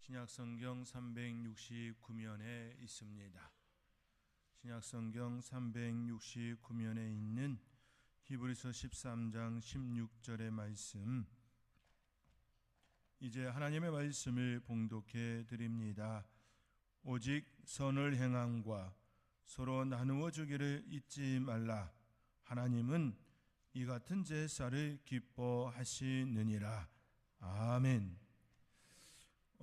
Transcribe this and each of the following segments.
신약성경 369면에 있습니다. 신약성경 369면에 있는 히브리서 13장 16절의 말씀, 이제 하나님의 말씀을 봉독해 드립니다. 오직 선을 행함과 서로 나누어 주기를 잊지 말라. 하나님은 이 같은 제사를 기뻐하시느니라. 아멘.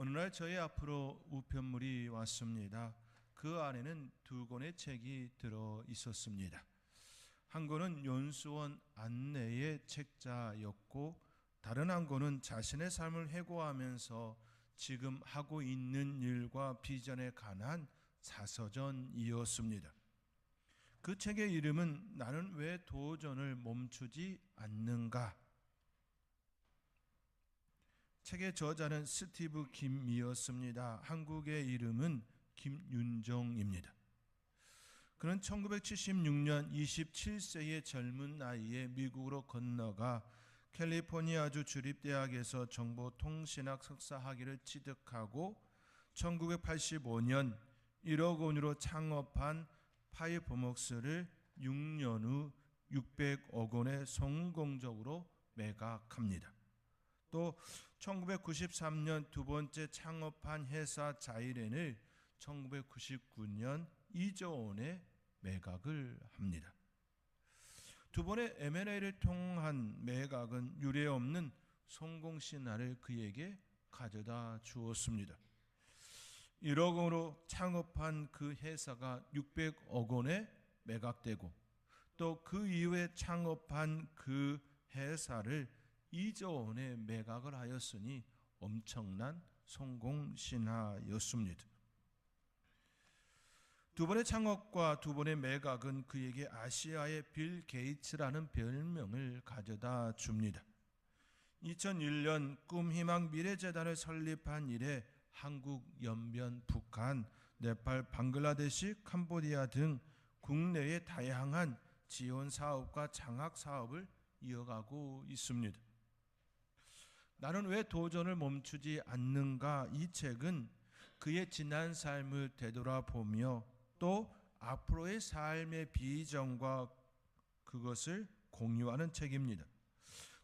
어느 날 저희 앞으로 우편물이 왔습니다. 그 안에는 두 권의 책이 들어 있었습니다. 한 권은 연수원 안내의 책자였고, 다른 한 권은 자신의 삶을 회고하면서 지금 하고 있는 일과 비전에 관한 자서전이었습니다. 그 책의 이름은 나는 왜 도전을 멈추지 않는가? 책의 저자는 스티브 김이었습니다. 한국의 이름은 김윤정입니다. 그는 1976년 27세의 젊은 나이에 미국으로 건너가 캘리포니아주 주립대학에서 정보통신학 석사학위를 취득하고 1985년 1억 원으로 창업한 파이브웍스를 6년 후 600억 원에 성공적으로 매각합니다. 또 1993년 두 번째 창업한 회사 자이렌을 1999년 2조 원에 매각을 합니다. 두 번의 M&A를 통한 매각은 유례없는 성공 신화를 그에게 가져다 주었습니다. 1억 원으로 창업한 그 회사가 600억 원에 매각되고, 또 그 이후에 창업한 그 회사를 2조 원에 매각을 하였으니 엄청난 성공 신화였습니다. 두 번의 창업과 두 번의 매각은 그에게 아시아의 빌 게이츠라는 별명을 가져다 줍니다. 2001년 꿈희망 미래재단을 설립한 이래 한국, 연변, 북한, 네팔, 방글라데시, 캄보디아 등 국내의 다양한 지원 사업과 장학 사업을 이어가고 있습니다. 나는 왜 도전을 멈추지 않는가? 이 책은 그의 지난 삶을 되돌아보며 또 앞으로의 삶의 비전과 그것을 공유하는 책입니다.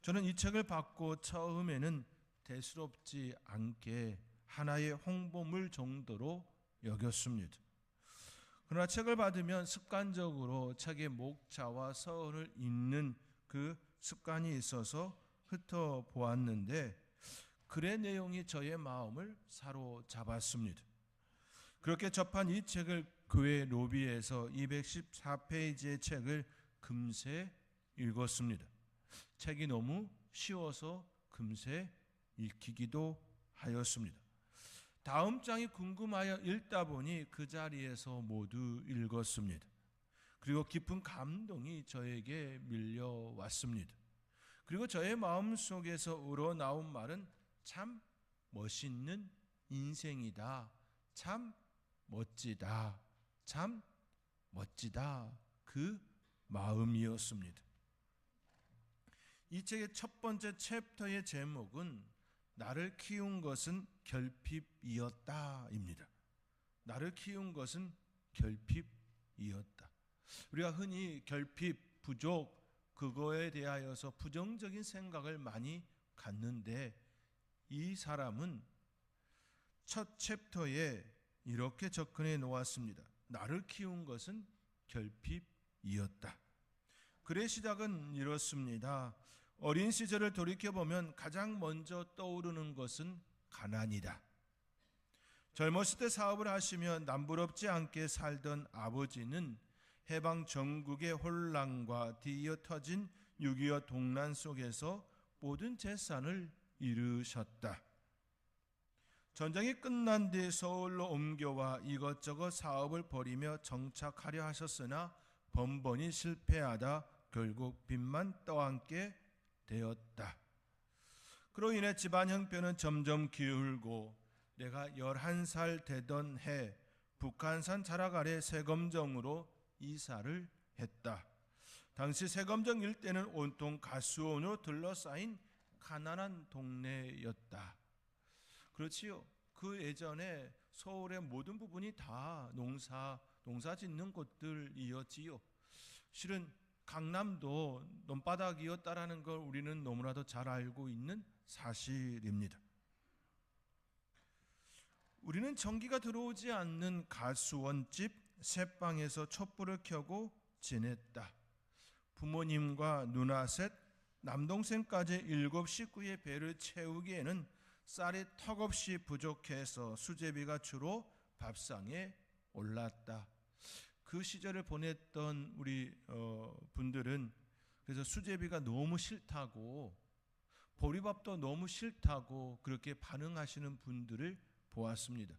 저는 이 책을 받고 처음에는 대수롭지 않게 하나의 홍보물 정도로 여겼습니다. 그러나 책을 받으면 습관적으로 책의 목차와 서론을 읽는 그 습관이 있어서 훑어보았는데, 글의 내용이 저의 마음을 사로잡았습니다. 그렇게 접한 이 책을 교회 로비에서 214페이지의 책을 금세 읽었습니다. 책이 너무 쉬워서 금세 읽히기도 하였습니다. 다음 장이 궁금하여 읽다 보니 그 자리에서 모두 읽었습니다. 그리고 깊은 감동이 저에게 밀려왔습니다. 그리고 저의 마음속에서 우러나온 말은 참 멋있는 인생이다. 참 멋지다. 참 멋지다. 그 마음이었습니다. 이 책의 첫 번째 챕터의 제목은 나를 키운 것은 결핍이었다입니다. 나를 키운 것은 결핍이었다. 우리가 흔히 결핍, 부족, 그거에 대하여서 부정적인 생각을 많이 갖는데, 이 사람은 첫 챕터에 이렇게 접근해 놓았습니다. 나를 키운 것은 결핍이었다. 글의 시작은 이렇습니다. 어린 시절을 돌이켜보면 가장 먼저 떠오르는 것은 가난이다. 젊었을 때 사업을 하시며 남부럽지 않게 살던 아버지는 해방 전국의 혼란과 뒤이어 터진 6.25 동란 속에서 모든 재산을 잃으셨다. 전쟁이 끝난 뒤 서울로 옮겨와 이것저것 사업을 벌이며 정착하려 하셨으나 번번이 실패하다 결국 빚만 떠안게 되었다. 그로 인해 집안 형편은 점점 기울고 내가 11살 되던 해 북한산 자락 아래 세검정으로 이사를 했다. 당시 세검정 일대는 온통 가수원으로 둘러싸인 가난한 동네였다. 그렇지요. 그 예전에 서울의 모든 부분이 다 농사 짓는 곳들이었지요. 실은 강남도 논바닥이었다라는 걸 우리는 너무나도 잘 알고 있는 사실입니다. 우리는 전기가 들어오지 않는 가수원집 새방에서 촛불을 켜고 지냈다. 부모님과 누나 셋, 남동생까지 7 식구의 배를 채우기에는 쌀이 턱없이 부족해서 수제비가 주로 밥상에 올랐다. 그 시절을 보냈던 우리 분들은 그래서 수제비가 너무 싫다고, 보리밥도 너무 싫다고 그렇게 반응하시는 분들을 보았습니다.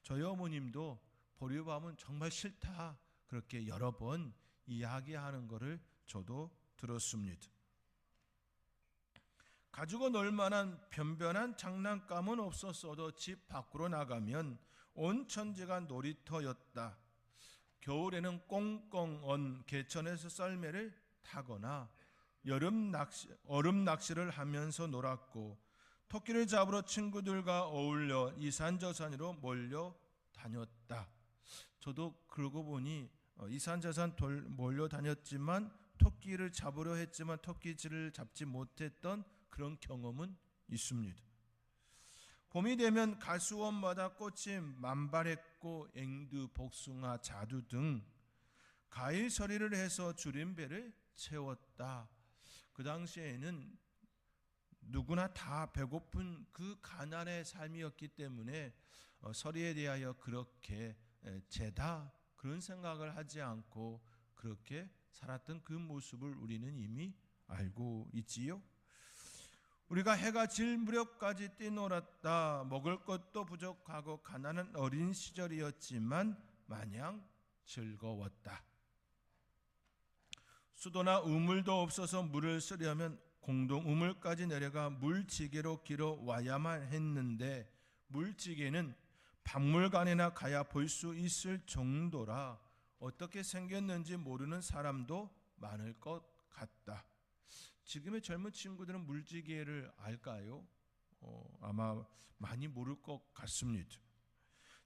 저희 어머님도 보리밥은 정말 싫다 그렇게 여러 번 이야기하는 것을 저도 들었습니다. 가지고 놀 만한 변변한 장난감은 없었어도 집 밖으로 나가면 온 천지가 놀이터였다. 겨울에는 꽁꽁 언 개천에서 썰매를 타거나 얼음 낚시를 하면서 놀았고, 토끼를 잡으러 친구들과 어울려 이산저산으로 몰려 다녔다. 저도 그러고 보니 이산저산 몰려 다녔지만 토끼를 잡으려 했지만 토끼질을 잡지 못했던 그런 경험은 있습니다. 봄이 되면 가수원마다 꽃이 만발했고 앵두, 복숭아, 자두 등 과일 서리를 해서 줄임배를 채웠다. 그 당시에는 누구나 다 배고픈 그 가난의 삶이었기 때문에 서리에 대하여 그렇게 죄다 그런 생각을 하지 않고 그렇게 살았던 그 모습을 우리는 이미 알고 있지요. 우리가 해가 질 무렵까지 뛰놀았다. 먹을 것도 부족하고 가난한 어린 시절이었지만 마냥 즐거웠다. 수도나 우물도 없어서 물을 쓰려면 공동 우물까지 내려가 물지개로 길어 와야만 했는데 물지개는 박물관이나 가야 볼 수 있을 정도라 어떻게 생겼는지 모르는 사람도 많을 것 같다. 지금의 젊은 친구들은 물지개를 알까요? 아마 많이 모를 것 같습니다.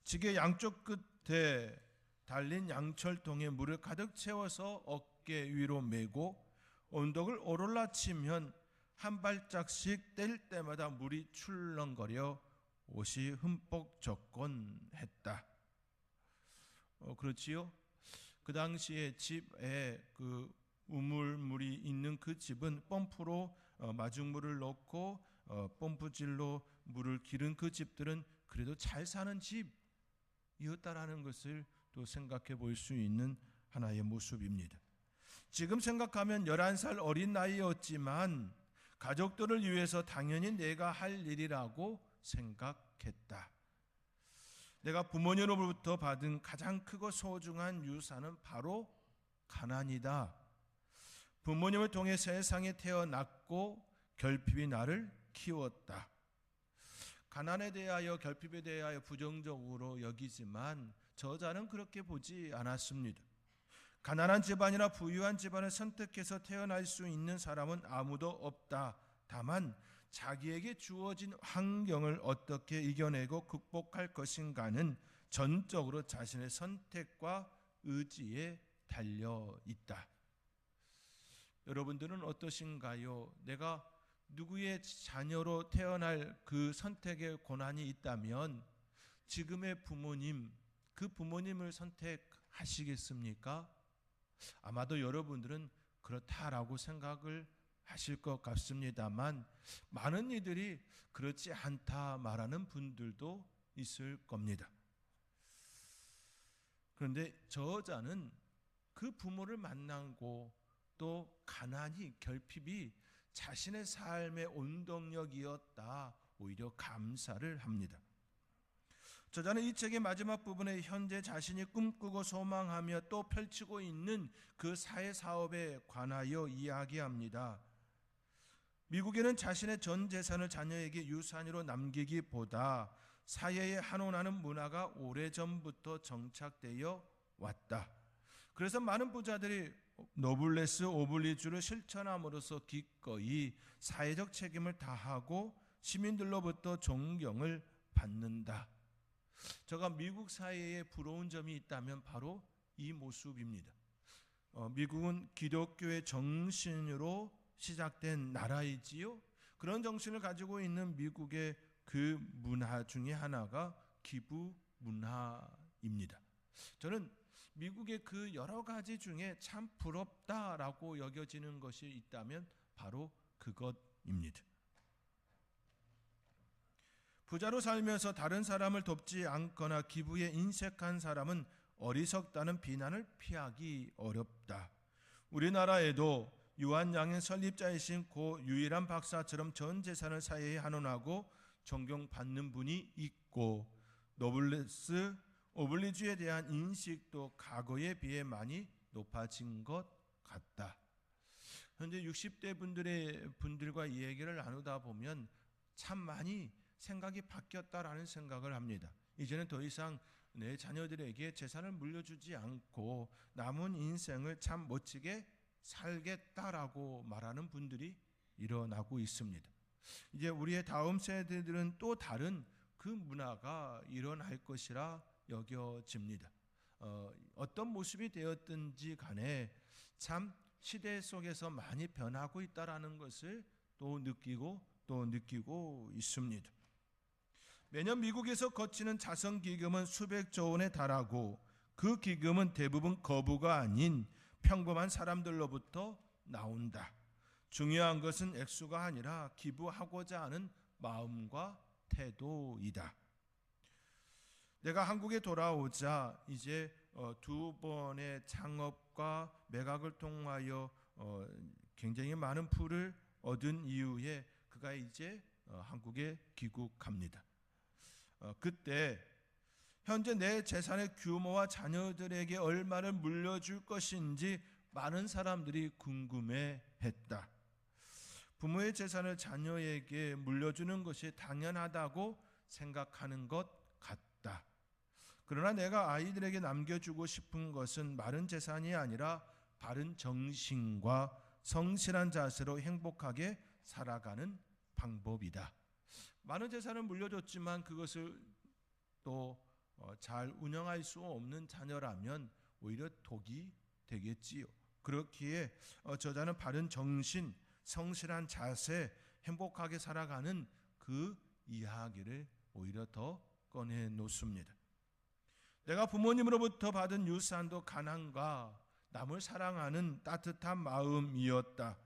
지게 양쪽 끝에 달린 양철통에 물을 가득 채워서 어깨 위로 메고 언덕을 오르락치면 한 발짝씩 뗄 때마다 물이 출렁거려 옷이 흠뻑 젖곤 했다. 그렇지요? 그 당시에 집에 그 우물물이 있는 그 집은 펌프로 마중물을 넣고 펌프질로 물을 기른 그 집들은 그래도 잘 사는 집이었다라는 것을 또 생각해 볼 수 있는 하나의 모습입니다. 지금 생각하면 11살 어린 나이였지만 가족들을 위해서 당연히 내가 할 일이라고 생각했다. 내가 부모님으로부터 받은 가장 크고 소중한 유산은 바로 가난이다. 부모님을 통해 세상에 태어났고 결핍이 나를 키웠다. 가난에 대하여 결핍에 대하여 부정적으로 여기지만 저자는 그렇게 보지 않았습니다. 가난한 집안이나 부유한 집안을 선택해서 태어날 수 있는 사람은 아무도 없다. 다만 자기에게 주어진 환경을 어떻게 이겨내고 극복할 것인가는 전적으로 자신의 선택과 의지에 달려 있다. 여러분들은 어떠신가요? 내가 누구의 자녀로 태어날 그 선택의 권한이 있다면 지금의 부모님, 그 부모님을 선택하시겠습니까? 아마도 여러분들은 그렇다라고 생각을 하실 것 같습니다만 많은 이들이 그렇지 않다 말하는 분들도 있을 겁니다. 그런데 저자는 그 부모를 만나고 또 가난이, 결핍이 자신의 삶의 원동력이었다 오히려 감사를 합니다. 저자는 이 책의 마지막 부분에 현재 자신이 꿈꾸고 소망하며 또 펼치고 있는 그 사회사업에 관하여 이야기합니다. 미국에는 자신의 전 재산을 자녀에게 유산으로 남기기보다 사회에 환원하는 문화가 오래전부터 정착되어 왔다. 그래서 많은 부자들이 노블레스 오블리주를 실천함으로써 기꺼이 사회적 책임을 다하고 시민들로부터 존경을 받는다. 제가 미국 사회에 부러운 점이 있다면 바로 이 모습입니다. 미국은 기독교의 정신으로 시작된 나라이지요. 그런 정신을 가지고 있는 미국의 그 문화 중에 하나가 기부 문화입니다. 저는 미국의 그 여러 가지 중에 참 부럽다라고 여겨지는 것이 있다면 바로 그것입니다. 부자로 살면서 다른 사람을 돕지 않거나 기부에 인색한 사람은 어리석다는 비난을 피하기 어렵다. 우리나라에도 유한양행 설립자이신 고 유일한 박사처럼 전 재산을 사회에 환원하고 존경받는 분이 있고, 노블레스 오블리주에 대한 인식도 과거에 비해 많이 높아진 것 같다. 현재 60대 분들과 이 얘기를 나누다 보면 참 많이 생각이 바뀌었다라는 생각을 합니다. 이제는 더 이상 내 자녀들에게 재산을 물려주지 않고 남은 인생을 참 멋지게 살겠다라고 말하는 분들이 일어나고 있습니다. 이제 우리의 다음 세대들은 또 다른 그 문화가 일어날 것이라 여겨집니다. 어떤 모습이 되었든지 간에 참 시대 속에서 많이 변하고 있다라는 것을 또 느끼고 있습니다. 매년 미국에서 거치는 자선 기금은 수백조 원에 달하고, 그 기금은 대부분 거부가 아닌 평범한 사람들로부터 나온다. 중요한 것은 액수가 아니라 기부하고자 하는 마음과 태도이다. 내가 한국에 돌아오자 이제 두 번의 창업과 매각을 통하여 굉장히 많은 부를 얻은 이후에 그가 이제 한국에 귀국합니다. 그때 현재 내 재산의 규모와 자녀들에게 얼마를 물려줄 것인지 많은 사람들이 궁금해했다. 부모의 재산을 자녀에게 물려주는 것이 당연하다고 생각하는 것 같다. 그러나 내가 아이들에게 남겨주고 싶은 것은 마른 재산이 아니라 바른 정신과 성실한 자세로 행복하게 살아가는 방법이다. 많은 재산을 물려줬지만 그것을 또 잘 운영할 수 없는 자녀라면 오히려 독이 되겠지요. 그렇기에 저자는 바른 정신, 성실한 자세, 행복하게 살아가는 그 이야기를 오히려 더 꺼내 놓습니다. 내가 부모님으로부터 받은 유산도 가난과 남을 사랑하는 따뜻한 마음이었다.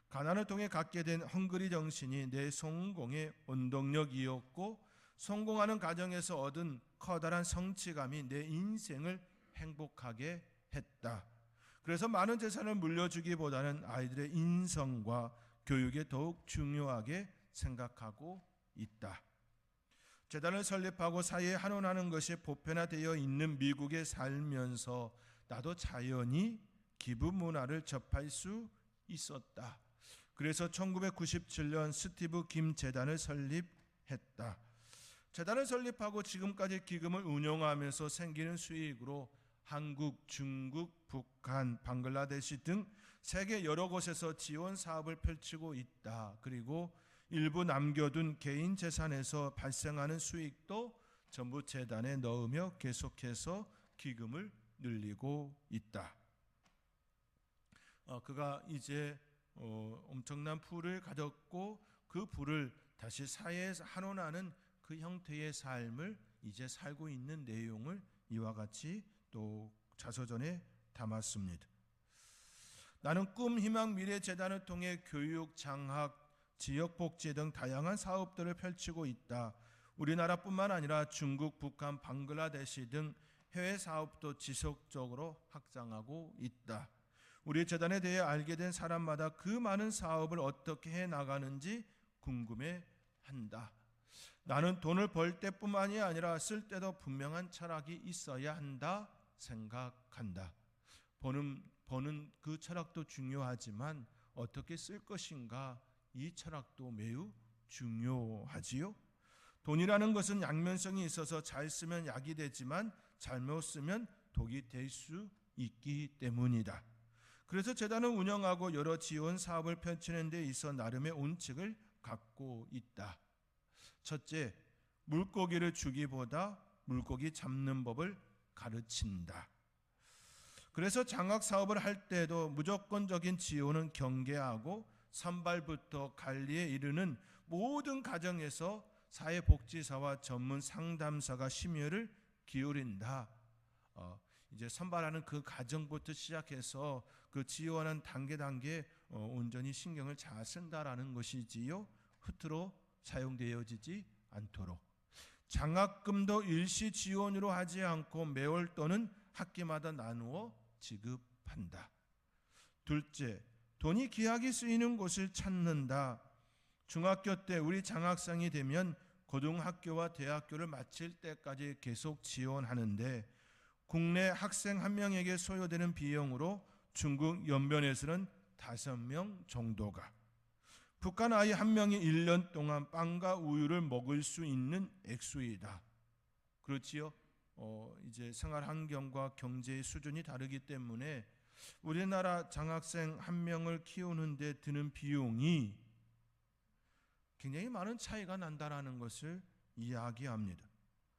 가난을 통해 갖게 된 헝그리 정신이 내 성공의 원동력이었고, 성공하는 과정에서 얻은 커다란 성취감이 내 인생을 행복하게 했다. 그래서 많은 재산을 물려주기보다는 아이들의 인성과 교육에 더욱 중요하게 생각하고 있다. 재단을 설립하고 사회에 환원하는 것이 보편화되어 있는 미국에 살면서 나도 자연히 기부 문화를 접할 수 있었다. 그래서 1997년 스티브 김 재단을 설립했다. 재단을 설립하고 지금까지 기금을 운영하면서 생기는 수익으로 한국, 중국, 북한, 방글라데시 등 세계 여러 곳에서 지원 사업을 펼치고 있다. 그리고 일부 남겨둔 개인 재산에서 발생하는 수익도 전부 재단에 넣으며 계속해서 기금을 늘리고 있다. 그가 이제 엄청난 부를 가졌고, 그 부를 다시 사회에 환원하는 그 형태의 삶을 이제 살고 있는 내용을 이와 같이 또 자서전에 담았습니다. 나는 꿈, 희망, 미래 재단을 통해 교육, 장학, 지역복지 등 다양한 사업들을 펼치고 있다. 우리나라뿐만 아니라 중국, 북한, 방글라데시 등 해외 사업도 지속적으로 확장하고 있다. 우리 재단에 대해 알게 된 사람마다 그 많은 사업을 어떻게 해나가는지 궁금해한다. 나는 돈을 벌 때뿐만이 아니라 쓸 때도 분명한 철학이 있어야 한다 생각한다. 버는 그 철학도 중요하지만 어떻게 쓸 것인가, 이 철학도 매우 중요하지요. 돈이라는 것은 양면성이 있어서 잘 쓰면 약이 되지만 잘못 쓰면 독이 될 수 있기 때문이다. 그래서 재단을 운영하고 여러 지원 사업을 펼치는 데 있어 나름의 원칙을 갖고 있다. 첫째, 물고기를 주기보다 물고기 잡는 법을 가르친다. 그래서 장학 사업을 할 때도 무조건적인 지원은 경계하고 선발부터 관리에 이르는 모든 과정에서 사회복지사와 전문 상담사가 심혈을 기울인다. 이제 선발하는 그 과정부터 시작해서 그 지원한 단계 온전히 신경을 잘 쓴다라는 것이지요. 흐트러 사용되어지지 않도록. 장학금도 일시 지원으로 하지 않고 매월 또는 학기마다 나누어 지급한다. 둘째, 돈이 귀하게 쓰이는 곳을 찾는다. 중학교 때 우리 장학생이 되면 고등학교와 대학교를 마칠 때까지 계속 지원하는데 국내 학생 한 명에게 소요되는 비용으로 중국 연변에서는 5명 정도가, 북한 아이 한 명이 1년 동안 빵과 우유를 먹을 수 있는 액수이다. 그렇지요? 이제 생활 환경과 경제의 수준이 다르기 때문에 우리나라 장학생 한 명을 키우는데 드는 비용이 굉장히 많은 차이가 난다라는 것을 이야기합니다.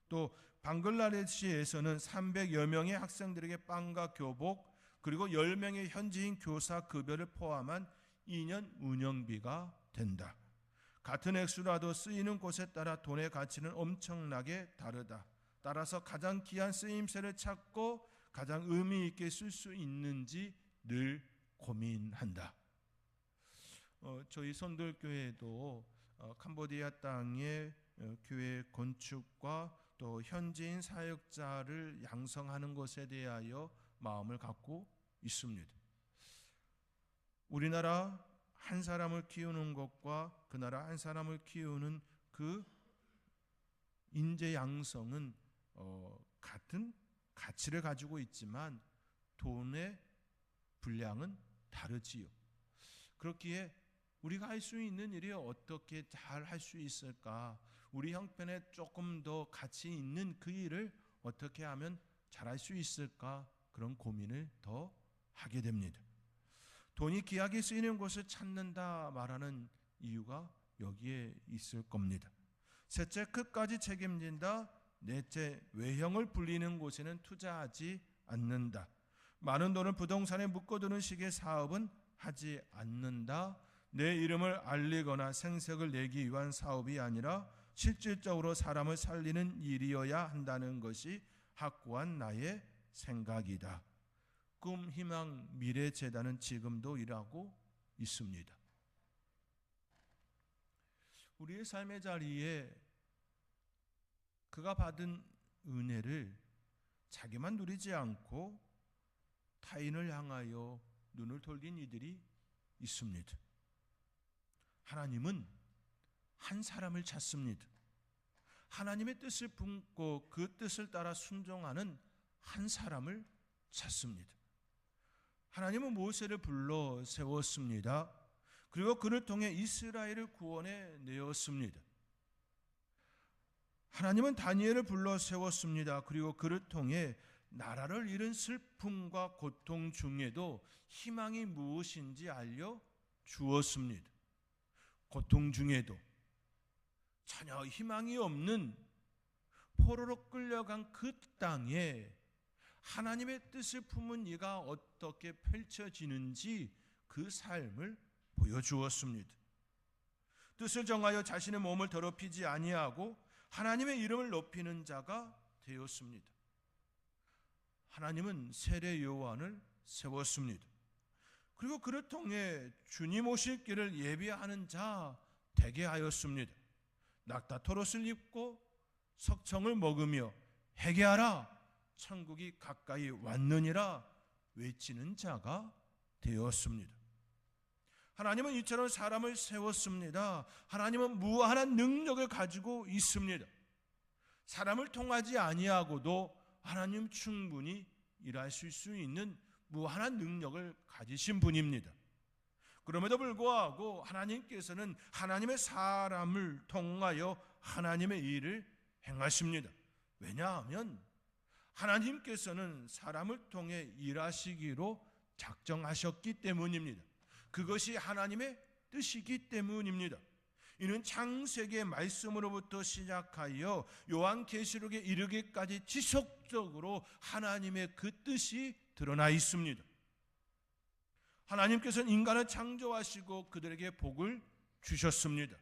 또 방글라데시에서는 300여 명의 학생들에게 빵과 교복 그리고 10명의 현지인 교사 급여를 포함한 2년 운영비가 된다. 같은 액수라도 쓰이는 곳에 따라 돈의 가치는 엄청나게 다르다. 따라서 가장 귀한 쓰임새를 찾고 가장 의미 있게 쓸 수 있는지 늘 고민한다. 저희 선들교회도 캄보디아 땅의 교회 건축과 또 현지인 사역자를 양성하는 것에 대하여 마음을 갖고 있습니다. 우리나라 한 사람을 키우는 것과 그 나라 한 사람을 키우는 그 인재 양성은 같은 가치를 가지고 있지만 돈의 분량은 다르지요. 그렇기에 우리가 할 수 있는 일이 어떻게 잘 할 수 있을까? 우리 형편에 조금 더 가치 있는 그 일을 어떻게 하면 잘할 수 있을까? 그런 고민을 더 하게 됩니다. 돈이 귀하게 쓰이는 곳을 찾는다 말하는 이유가 여기에 있을 겁니다. 셋째, 끝까지 책임진다. 넷째, 외형을 불리는 곳에는 투자하지 않는다. 많은 돈을 부동산에 묶어두는 식의 사업은 하지 않는다. 내 이름을 알리거나 생색을 내기 위한 사업이 아니라 실질적으로 사람을 살리는 일이어야 한다는 것이 확고한 나의 생각이다. 꿈, 희망, 미래 재단은 지금도 일하고 있습니다. 우리의 삶의 자리에 그가 받은 은혜를 자기만 누리지 않고 타인을 향하여 눈을 돌린 이들이 있습니다. 하나님은 한 사람을 찾습니다. 하나님의 뜻을 품고 그 뜻을 따라 순종하는 한 사람을 찾습니다. 하나님은 모세를 불러 세웠습니다. 그리고 그를 통해 이스라엘을 구원해 내었습니다. 하나님은 다니엘을 불러 세웠습니다. 그리고 그를 통해 나라를 잃은 슬픔과 고통 중에도 희망이 무엇인지 알려 주었습니다. 고통 중에도 전혀 희망이 없는 포로로 끌려간 그 땅에 하나님의 뜻을 품은 이가 어떻게 펼쳐지는지 그 삶을 보여주었습니다. 뜻을 정하여 자신의 몸을 더럽히지 아니하고 하나님의 이름을 높이는 자가 되었습니다. 하나님은 세례 요한을 세웠습니다. 그리고 그를 통해 주님 오실 길을 예비하는 자 되게 하였습니다. 낙타토롯을 입고 석청을 먹으며 회개하라 천국이 가까이 왔느니라 외치는 자가 되었습니다. 하나님은 이처럼 사람을 세웠습니다. 하나님은 무한한 능력을 가지고 있습니다. 사람을 통하지 아니하고도 하나님 충분히 일하실 수 있는 무한한 능력을 가지신 분입니다. 그럼에도 불구하고 하나님께서는 하나님의 사람을 통하여 하나님의 일을 행하십니다. 왜냐하면 하나님께서는 사람을 통해 일하시기로 작정하셨기 때문입니다. 그것이 하나님의 뜻이기 때문입니다. 이는 창세기의 말씀으로부터 시작하여 요한계시록에 이르기까지 지속적으로 하나님의 그 뜻이 드러나 있습니다. 하나님께서는 인간을 창조하시고 그들에게 복을 주셨습니다.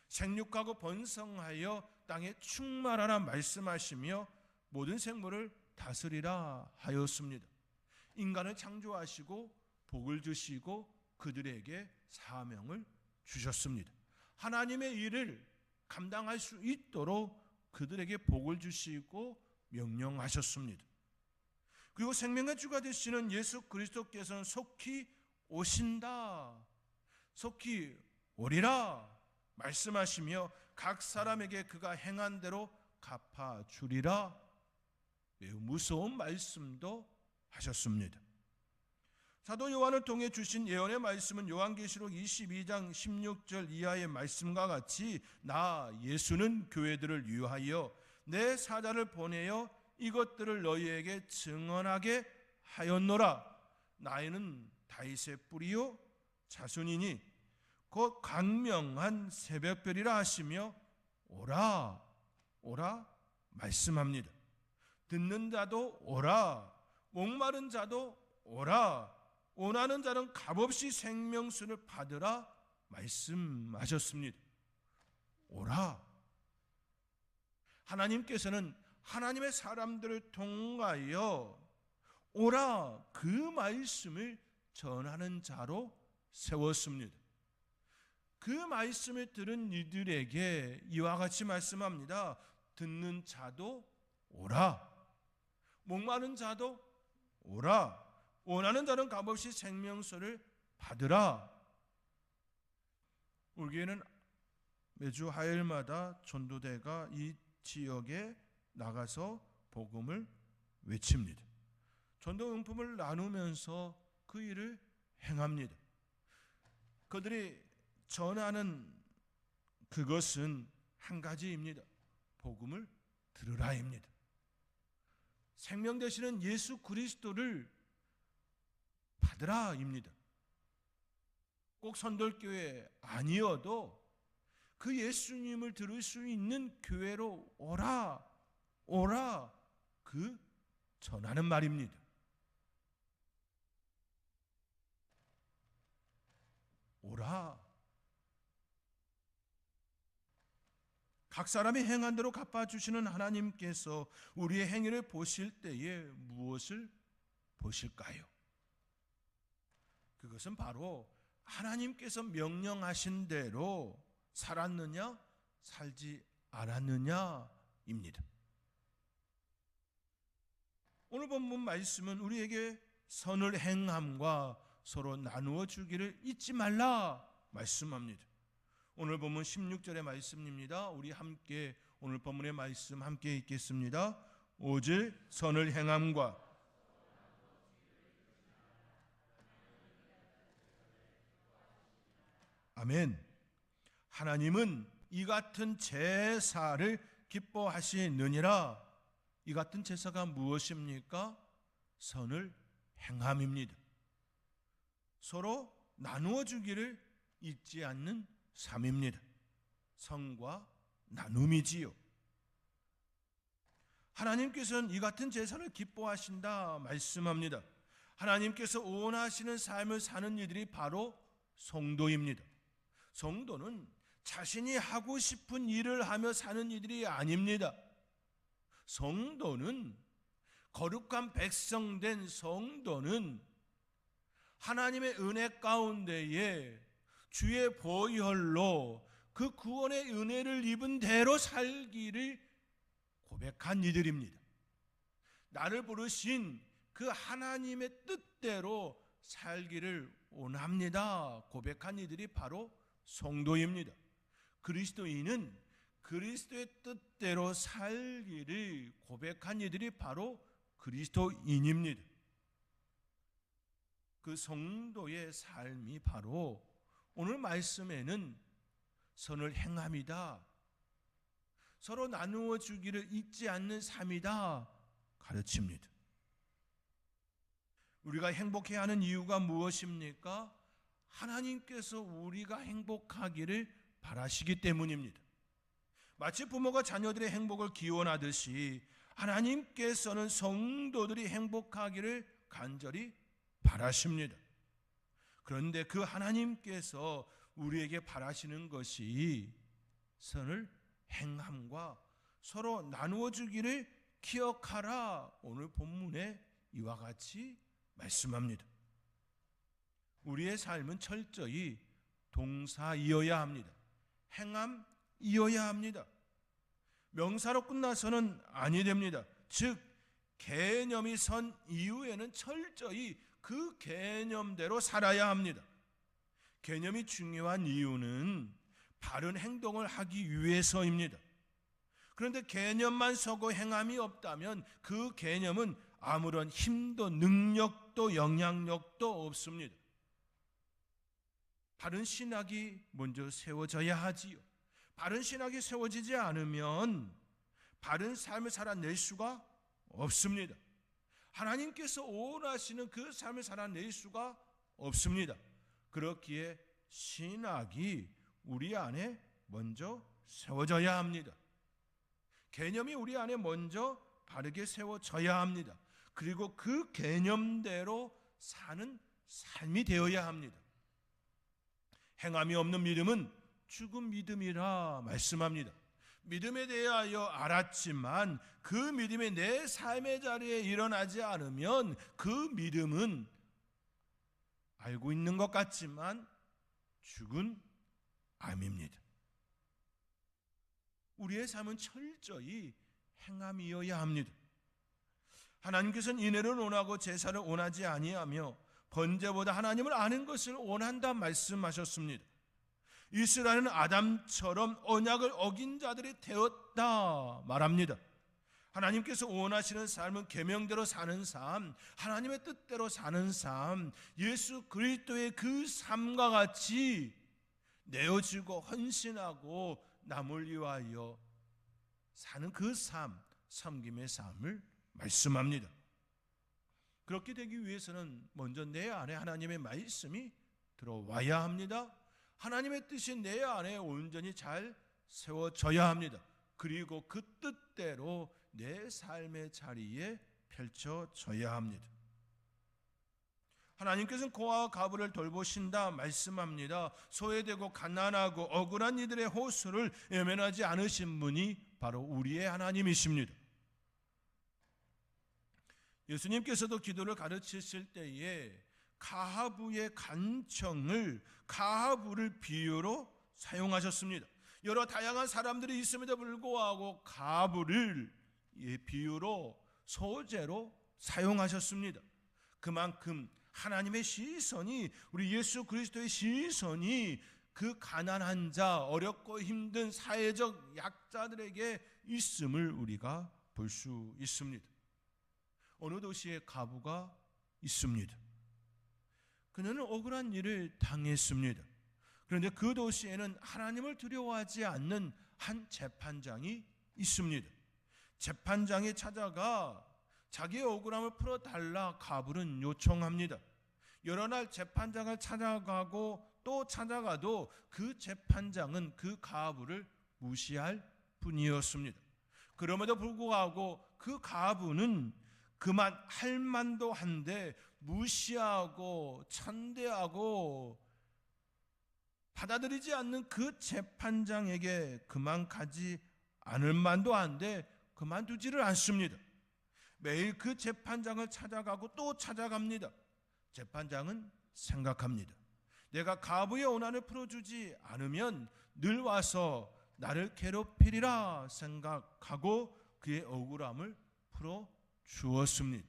생육하고 번성하여 땅에 충만하라 말씀하시며 모든 생물을 다스리라 하였습니다. 인간을 창조하시고 복을 주시고 그들에게 사명을 주셨습니다. 하나님의 일을 감당할 수 있도록 그들에게 복을 주시고 명령하셨습니다. 그리고 생명의 주가 되시는 예수 그리스도께서는 속히 오신다, 속히 오리라 말씀하시며 각 사람에게 그가 행한 대로 갚아주리라 매우 무서운 말씀도 하셨습니다. 사도 요한을 통해 주신 예언의 말씀은 요한계시록 22장 16절 이하의 말씀과 같이 나 예수는 교회들을 위하여 내 사자를 보내어 이것들을 너희에게 증언하게 하였노라. 나이는 다윗의 뿌리요 자손이니 곧 광명한 새벽별이라 하시며 오라 오라 말씀합니다. 듣는 자도 오라, 목마른 자도 오라, 원하는 자는 값없이 생명수를 받으라 말씀하셨습니다. 오라. 하나님께서는 하나님의 사람들을 통하여 오라 그 말씀을 전하는 자로 세웠습니다. 그 말씀을 들은 이들에게 이와 같이 말씀합니다. 듣는 자도 오라, 목마른 자도 오라, 원하는 자는 값없이 생명수를 받으라. 우리 교회는 매주 화요일마다 전도대가 이 지역에 나가서 복음을 외칩니다. 전도 용품을 나누면서 그 일을 행합니다. 그들이 전하는 그것은 한 가지입니다. 복음을 들으라입니다. 생명 되시는 예수 그리스도를 받으라입니다. 꼭 선돌교회 아니어도 그 예수님을 들을 수 있는 교회로 오라, 오라 그 전하는 말입니다. 오라. 각 사람이 행한 대로 갚아주시는 하나님께서 우리의 행위를 보실 때에 무엇을 보실까요? 그것은 바로 하나님께서 명령하신 대로 살았느냐 살지 않았느냐입니다. 오늘 본문 말씀은 우리에게 선을 행함과 서로 나누어 주기를 잊지 말라 말씀합니다. 오늘 본문 16절의 말씀입니다. 우리 함께 오늘 본문의 말씀 함께 읽겠습니다. 오직 선을 행함과 아멘. 하나님은 이 같은 제사를 기뻐하시느니라. 이 같은 제사가 무엇입니까? 선을 행함입니다. 서로 나누어 주기를 잊지 않는 삶입니다. 선과 나눔이지요. 하나님께서는 이 같은 제사를 기뻐하신다 말씀합니다. 하나님께서 원하시는 삶을 사는 이들이 바로 성도입니다. 성도는 자신이 하고 싶은 일을 하며 사는 이들이 아닙니다. 성도는, 거룩한 백성된 성도는 하나님의 은혜 가운데에 주의 보혈로 그 구원의 은혜를 입은 대로 살기를 고백한 이들입니다. 나를 부르신 그 하나님의 뜻대로 살기를 원합니다 고백한 이들이 바로 성도입니다. 그리스도인은 그리스도의 뜻대로 살기를 고백한 이들이 바로 그리스도인입니다. 그 성도의 삶이 바로 오늘 말씀에는 선을 행함이다, 서로 나누어 주기를 잊지 않는 삶이다 가르칩니다. 우리가 행복해야 하는 이유가 무엇입니까? 하나님께서 우리가 행복하기를 바라시기 때문입니다. 마치 부모가 자녀들의 행복을 기원하듯이 하나님께서는 성도들이 행복하기를 간절히 바라십니다. 그런데 그 하나님께서 우리에게 바라시는 것이 선을 행함과 서로 나누어 주기를 기억하라. 오늘 본문에 이와 같이 말씀합니다. 우리의 삶은 철저히 동사이어야 합니다. 행함이어야 합니다. 명사로 끝나서는 아니 됩니다. 즉 개념이 선 이후에는 철저히 그 개념대로 살아야 합니다. 개념이 중요한 이유는 바른 행동을 하기 위해서입니다. 그런데 개념만 서고 행함이 없다면 그 개념은 아무런 힘도 능력도 영향력도 없습니다. 바른 신학이 먼저 세워져야 하지요. 바른 신학이 세워지지 않으면 바른 삶을 살아낼 수가 없습니다. 하나님께서 원하시는 그 삶을 살아낼 수가 없습니다. 그렇기에 신학이 우리 안에 먼저 세워져야 합니다. 개념이 우리 안에 먼저 바르게 세워져야 합니다. 그리고 그 개념대로 사는 삶이 되어야 합니다. 행함이 없는 믿음은 죽은 믿음이라 말씀합니다. 믿음에 대하여 알았지만 그 믿음이 내 삶의 자리에 일어나지 않으면 그 믿음은 알고 있는 것 같지만 죽은 암입니다. 우리의 삶은 철저히 행함이어야 합니다. 하나님께서는 인애를 원하고 제사를 원하지 아니하며 번제보다 하나님을 아는 것을 원한다 말씀하셨습니다. 이스라엘은 아담처럼 언약을 어긴 자들이 되었다 말합니다. 하나님께서 원하시는 삶은 계명대로 사는 삶, 하나님의 뜻대로 사는 삶, 예수 그리스도의 그 삶과 같이 내어지고 헌신하고 남을 위하여 사는 그 삶, 섬김의 삶을 말씀합니다. 그렇게 되기 위해서는 먼저 내 안에 하나님의 말씀이 들어와야 합니다. 하나님의 뜻이 내 안에 온전히 잘 세워져야 합니다. 그리고 그 뜻대로 내 삶의 자리에 펼쳐져야 합니다. 하나님께서는 고아와 과부를 돌보신다 말씀합니다. 소외되고 가난하고 억울한 이들의 호소를 외면하지 않으신 분이 바로 우리의 하나님이십니다. 예수님께서도 기도를 가르치실 때에 가하부의 간청을 가하부를 비유로 사용하셨습니다. 여러 다양한 사람들이 있음에도 불구하고 가하부를 비유로 소재로 사용하셨습니다. 그만큼 하나님의 시선이, 우리 예수 그리스도의 시선이 그 가난한 자, 어렵고 힘든 사회적 약자들에게 있음을 우리가 볼 수 있습니다. 어느 도시에 가부가 있습니다. 그는 억울한 일을 당했습니다. 그런데 그 도시에는 하나님을 두려워하지 않는 한 재판장이 있습니다. 재판장이 찾아가 자기의 억울함을 풀어달라 가부는 요청합니다. 여러 날 재판장을 찾아가고 또 찾아가도 그 재판장은 그 가부를 무시할 뿐이었습니다. 그럼에도 불구하고 그 가부는 그만 할 만도 한데 무시하고 천대하고 받아들이지 않는 그 재판장에게 그만 가지 않을 만도 한데 그만두지를 않습니다. 매일 그 재판장을 찾아가고 또 찾아갑니다. 재판장은 생각합니다. 내가 가부의 원한을 풀어주지 않으면 늘 와서 나를 괴롭히리라 생각하고 그의 억울함을 풀어주었습니다.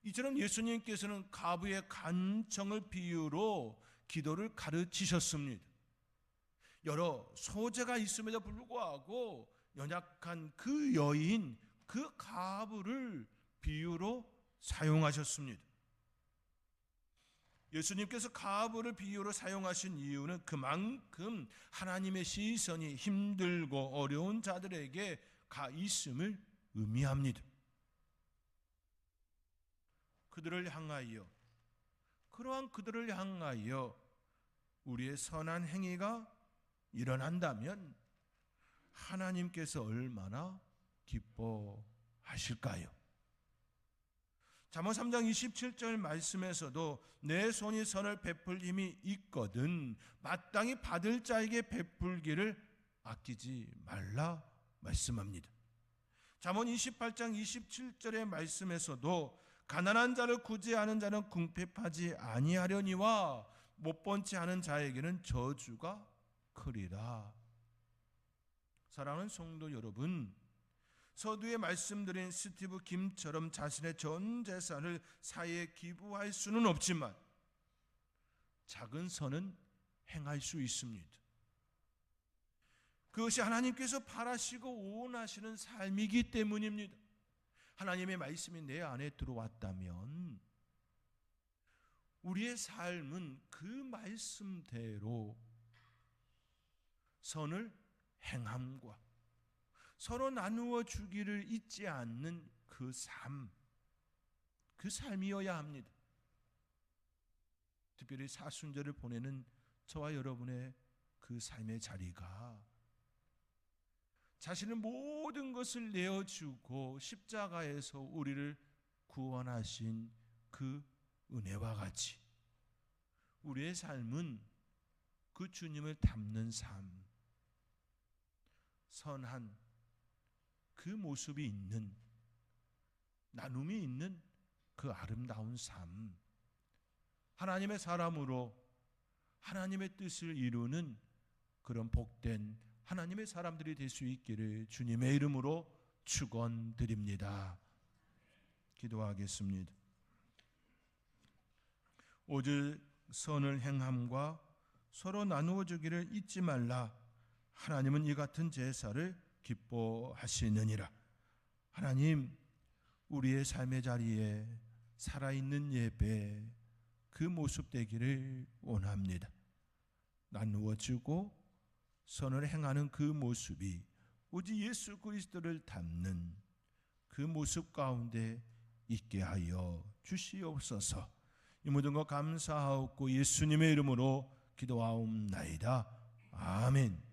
이처럼 예수님께서는 가부의 간청을 비유로 기도를 가르치셨습니다. 여러 소재가 있음에도 불구하고 연약한 그 여인, 그 가부를 비유로 사용하셨습니다. 예수님께서 가부를 비유로 사용하신 이유는 그만큼 하나님의 시선이 힘들고 어려운 자들에게 가 있음을 의미합니다. 그러한 그들을 향하여 우리의 선한 행위가 일어난다면 하나님께서 얼마나 기뻐하실까요? 잠언 3장 27절 말씀에서도 내 손이 선을 베풀 힘이 있거든 마땅히 받을 자에게 베풀기를 아끼지 말라 말씀합니다. 잠언 28장 27절의 말씀에서도 가난한 자를 구제하는 자는 궁핍하지 아니하려니와 못본치 하는 자에게는 저주가 크리라. 사랑하는 성도 여러분, 서두에 말씀드린 스티브 김처럼 자신의 전 재산을 사회에 기부할 수는 없지만 작은 선은 행할 수 있습니다. 그것이 하나님께서 바라시고 원하시는 삶이기 때문입니다. 하나님의 말씀이 내 안에 들어왔다면 우리의 삶은 그 말씀대로 선을 행함과 서로 나누어 주기를 잊지 않는 그 삶이어야 합니다. 특별히 사순절을 보내는 저와 여러분의 그 삶의 자리가 자신의 모든 것을 내어주고 십자가에서 우리를 구원하신 그 은혜와 같이 우리의 삶은 그 주님을 닮는 삶, 선한 그 모습이 있는, 나눔이 있는 그 아름다운 삶, 하나님의 사람으로 하나님의 뜻을 이루는 그런 복된 하나님의 사람들이 될 수 있기를 주님의 이름으로 축원드립니다. 기도하겠습니다. 오직 선을 행함과 서로 나누어 주기를 잊지 말라. 하나님은 이 같은 제사를 기뻐하시느니라. 하나님, 우리의 삶의 자리에 살아있는 예배 그 모습 되기를 원합니다. 나누어 주고 선을 행하는 그 모습이 오직 예수 그리스도를 닮는 그 모습 가운데 있게 하여 주시옵소서. 이 모든 것 감사하옵고 예수님의 이름으로 기도하옵나이다. 아멘.